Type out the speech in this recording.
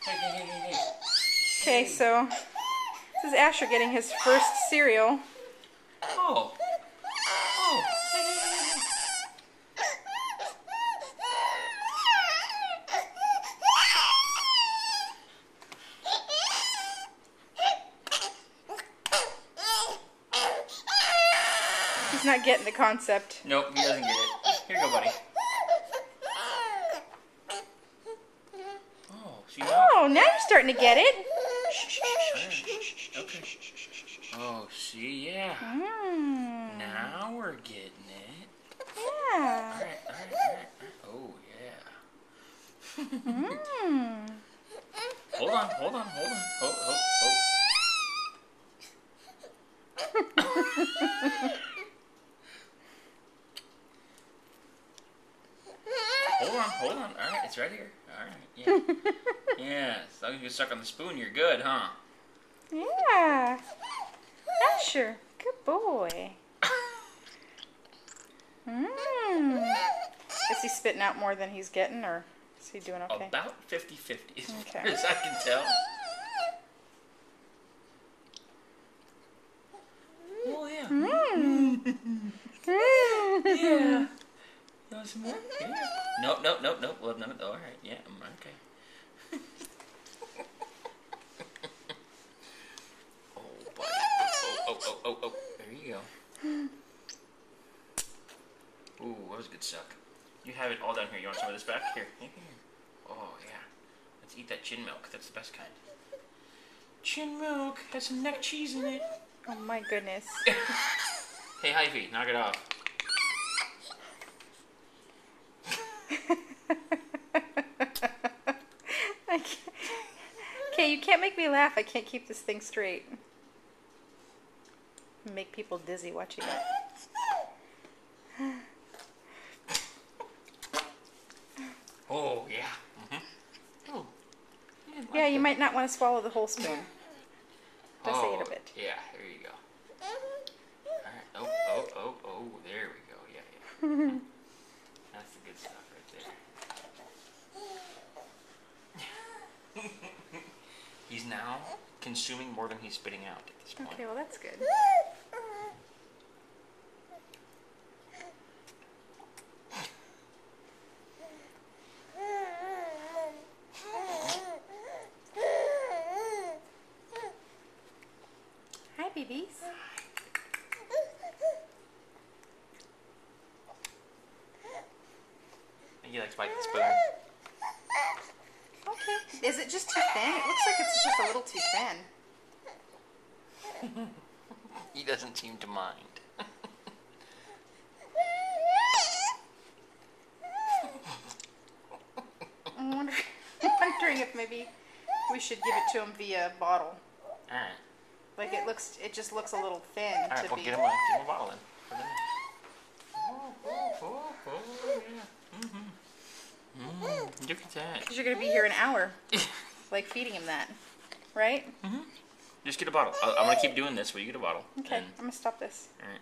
Hey. Okay, so this is Asher getting his first cereal. Oh. Hey. He's not getting the concept. Nope, he doesn't get it. Here you go, buddy. Oh, see now? Oh, now you're starting to get it. Okay. Oh, see, yeah. Mm. Now we're getting it. Yeah. Alright. Oh, yeah. Mm. Hold on. Hold. Hold on. Alright, it's right here. Alright, yeah. Yeah, as long as you're stuck on the spoon, you're good, huh? Yeah. Asher, good boy. Is he spitting out more than he's getting, or is he doing okay? About 50-50, as Okay. far as I can tell. Oh, yeah. Yeah. You want some more? Yeah. Nope. Well, no. All right. Yeah. Okay. Oh, buddy. Oh. There you go. Ooh, that was a good suck. You have it all down here. You want some of this back? Here. Oh, yeah. Let's eat that chin milk. That's the best kind. Chin milk has some neck cheese in it. Oh my goodness. Hey, Hyphy, knock it off. Okay, you can't make me laugh. I can't keep this thing straight. Make people dizzy watching it. Oh, yeah. Oh. Yeah, you might not want to swallow the whole spoon. Just eat a bit. Yeah, there you go. Alright. Oh, there we go. Yeah. That's the good stuff right there. He's now consuming more than he's spitting out at this point. Okay, well that's good. Hi, babies. He likes biting the spoon. Okay. Is it just too thin? It looks like it's just a little too thin. He doesn't seem to mind. I'm wondering if maybe we should give it to him via bottle. Alright. Like it just looks a little thin Alright, to well, be. get him a bottle then. Put it in. Oh, yeah. Look at that. Because you're going to be here an hour, like feeding him that, right? Just get a bottle. I'm going to keep doing this while you get a bottle. Okay, And, I'm going to stop this. alright.